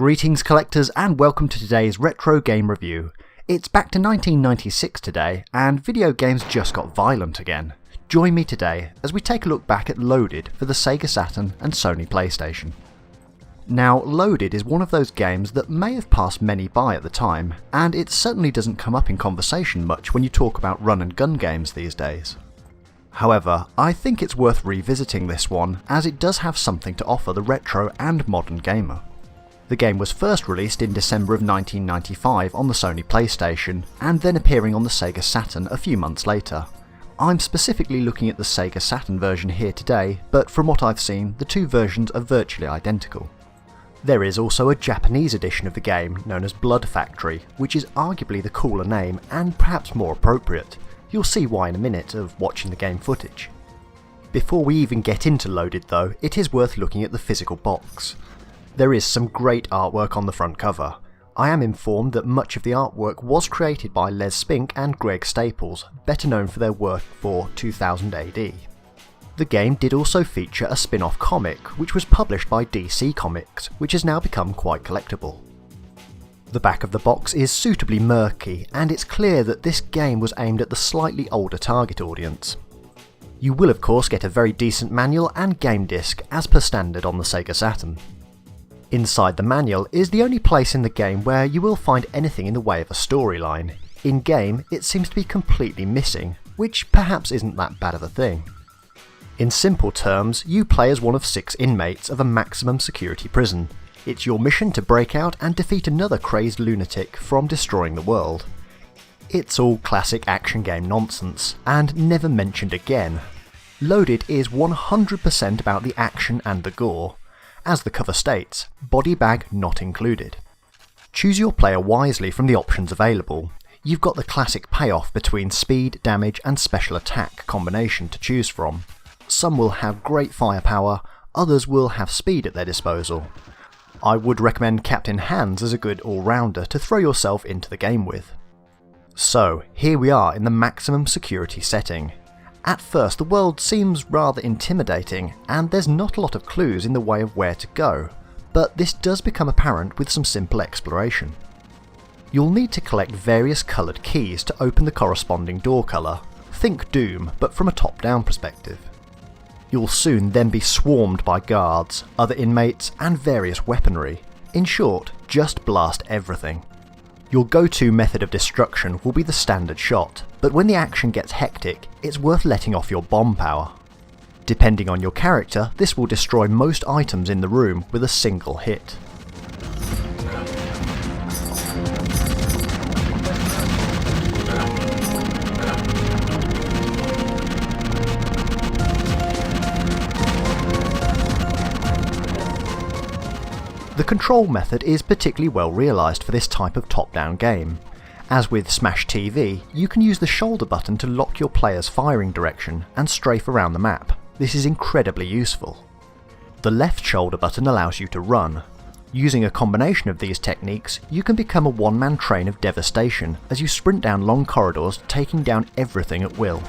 Greetings collectors and welcome to today's retro game review. It's back to 1996 today and video games just got violent again. Join me today as we take a look back at Loaded for the Sega Saturn and Sony PlayStation. Now Loaded is one of those games that may have passed many by at the time, and it certainly doesn't come up in conversation much when you talk about run and gun games these days. However, I think it's worth revisiting this one as it does have something to offer the retro and modern gamer. The game was first released in December of 1995 on the Sony PlayStation, and then appearing on the Sega Saturn a few months later. I'm specifically looking at the Sega Saturn version here today, but from what I've seen, the two versions are virtually identical. There is also a Japanese edition of the game known as Blood Factory, which is arguably the cooler name and perhaps more appropriate. You'll see why in a minute of watching the game footage. Before we even get into Loaded though, it is worth looking at the physical box. There is some great artwork on the front cover. I am informed that much of the artwork was created by Les Spink and Greg Staples, better known for their work for 2000 AD. The game did also feature a spin-off comic, which was published by DC Comics, which has now become quite collectible. The back of the box is suitably murky, and it's clear that this game was aimed at the slightly older target audience. You will of course get a very decent manual and game disc as per standard on the Sega Saturn. Inside the manual is the only place in the game where you will find anything in the way of a storyline. In game, it seems to be completely missing, which perhaps isn't that bad of a thing. In simple terms, you play as one of 6 inmates of a maximum security prison. It's your mission to break out and defeat another crazed lunatic from destroying the world. It's all classic action game nonsense, and never mentioned again. Loaded is 100% about the action and the gore. As the cover states, body bag not included. Choose your player wisely from the options available. You've got the classic payoff between speed, damage and special attack combination to choose from. Some will have great firepower, others will have speed at their disposal. I would recommend Captain Hands as a good all-rounder to throw yourself into the game with. So, here we are in the maximum security setting. At first the world seems rather intimidating, and there's not a lot of clues in the way of where to go, but this does become apparent with some simple exploration. You'll need to collect various coloured keys to open the corresponding door colour. Think Doom, but from a top-down perspective. You'll soon then be swarmed by guards, other inmates and various weaponry. In short, just blast everything. Your go-to method of destruction will be the standard shot, but when the action gets hectic, it's worth letting off your bomb power. Depending on your character, this will destroy most items in the room with a single hit. The control method is particularly well realised for this type of top-down game. As with Smash TV, you can use the shoulder button to lock your player's firing direction and strafe around the map. This is incredibly useful. The left shoulder button allows you to run. Using a combination of these techniques, you can become a one-man train of devastation as you sprint down long corridors, taking down everything at will.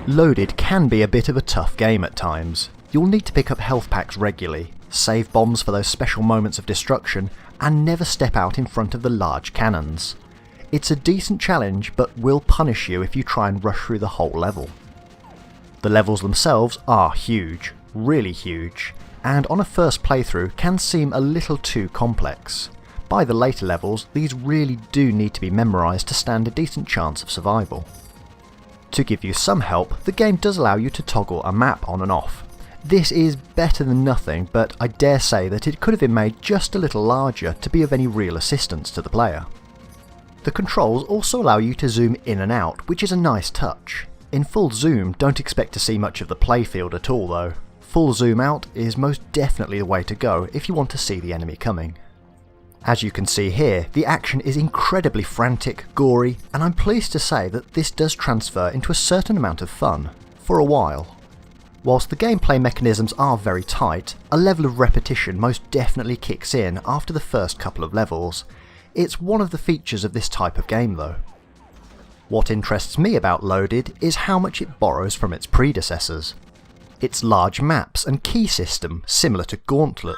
Loaded can be a bit of a tough game at times. You'll need to pick up health packs regularly, save bombs for those special moments of destruction, and never step out in front of the large cannons. It's a decent challenge, but will punish you if you try and rush through the whole level. The levels themselves are huge, really huge, and on a first playthrough can seem a little too complex. By the later levels, these really do need to be memorised to stand a decent chance of survival. To give you some help, the game does allow you to toggle a map on and off. This is better than nothing, but I dare say that it could have been made just a little larger to be of any real assistance to the player. The controls also allow you to zoom in and out, which is a nice touch. In full zoom, don't expect to see much of the playfield at all though. Full zoom out is most definitely the way to go if you want to see the enemy coming. As you can see here, the action is incredibly frantic, gory, and I'm pleased to say that this does transfer into a certain amount of fun, for a while. Whilst the gameplay mechanisms are very tight, a level of repetition most definitely kicks in after the first couple of levels. It's one of the features of this type of game though. What interests me about Loaded is how much it borrows from its predecessors. Its large maps and key system similar to Gauntlet.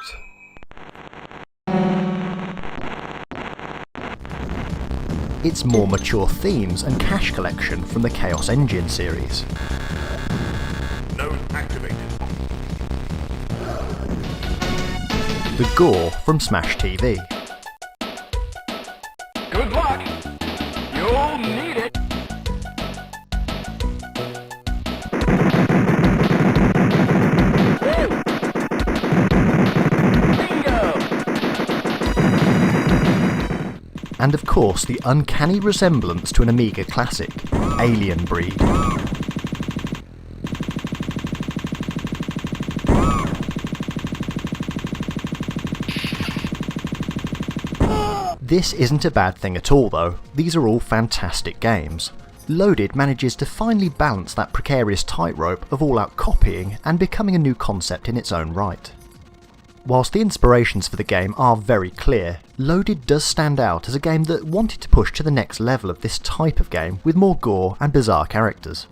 Its more mature themes and cache collection from the Chaos Engine series. Node activated. The gore from Smash TV. Good luck. You'll need it. Bingo. And of course the uncanny resemblance to an Amiga classic, Alien Breed. This isn't a bad thing at all though, these are all fantastic games. Loaded manages to finally balance that precarious tightrope of all-out copying and becoming a new concept in its own right. Whilst the inspirations for the game are very clear, Loaded does stand out as a game that wanted to push to the next level of this type of game with more gore and bizarre characters.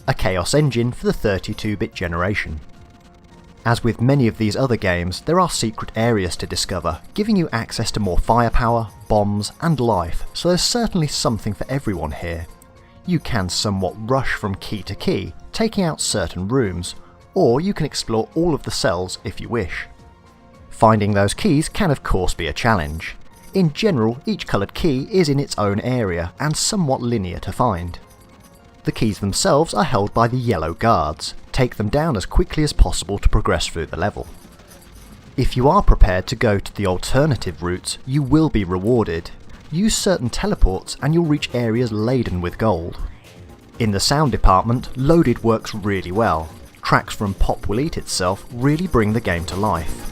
A Chaos Engine for the 32-bit generation. As with many of these other games, there are secret areas to discover, giving you access to more firepower, bombs and life, so there's certainly something for everyone here. You can somewhat rush from key to key, taking out certain rooms, or you can explore all of the cells if you wish. Finding those keys can of course be a challenge. In general, each coloured key is in its own area and somewhat linear to find. The keys themselves are held by the yellow guards. Take them down as quickly as possible to progress through the level. If you are prepared to go to the alternative routes, you will be rewarded. Use certain teleports and you'll reach areas laden with gold. In the sound department, Loaded works really well. Tracks from Pop Will Eat Itself really bring the game to life.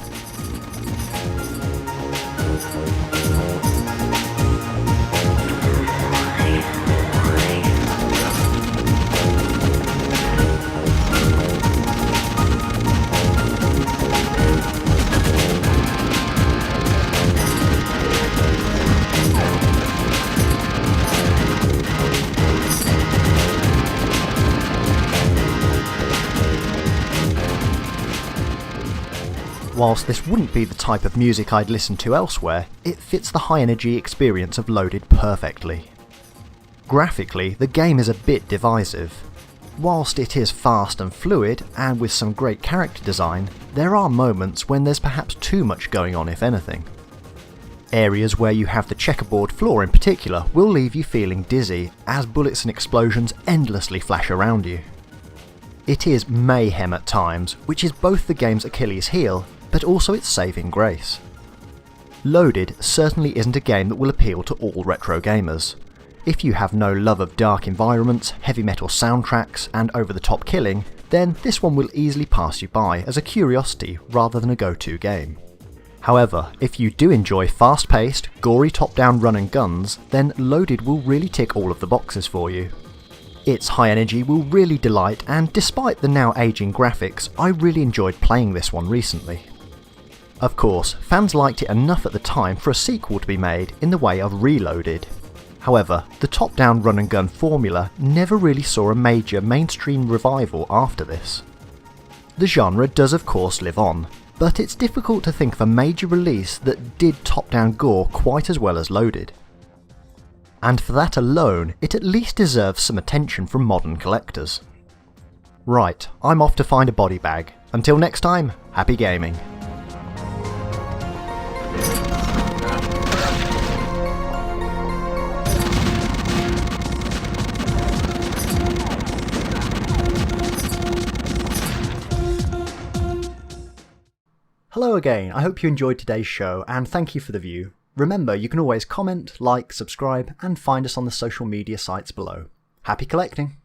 Whilst this wouldn't be the type of music I'd listen to elsewhere, it fits the high energy experience of Loaded perfectly. Graphically, the game is a bit divisive. Whilst it is fast and fluid, and with some great character design, there are moments when there's perhaps too much going on if anything. Areas where you have the checkerboard floor in particular will leave you feeling dizzy, as bullets and explosions endlessly flash around you. It is mayhem at times, which is both the game's Achilles heel, but also its saving grace. Loaded certainly isn't a game that will appeal to all retro gamers. If you have no love of dark environments, heavy metal soundtracks and over-the-top killing, then this one will easily pass you by as a curiosity rather than a go-to game. However, if you do enjoy fast-paced, gory top-down run and guns, then Loaded will really tick all of the boxes for you. Its high energy will really delight, and despite the now aging graphics, I really enjoyed playing this one recently. Of course, fans liked it enough at the time for a sequel to be made in the way of Reloaded. However, the top-down run and gun formula never really saw a major mainstream revival after this. The genre does of course live on, but it's difficult to think of a major release that did top-down gore quite as well as Loaded. And for that alone, it at least deserves some attention from modern collectors. Right, I'm off to find a body bag. Until next time, happy gaming. Hello again, I hope you enjoyed today's show and thank you for the view. Remember, you can always comment, like, subscribe and find us on the social media sites below. Happy collecting!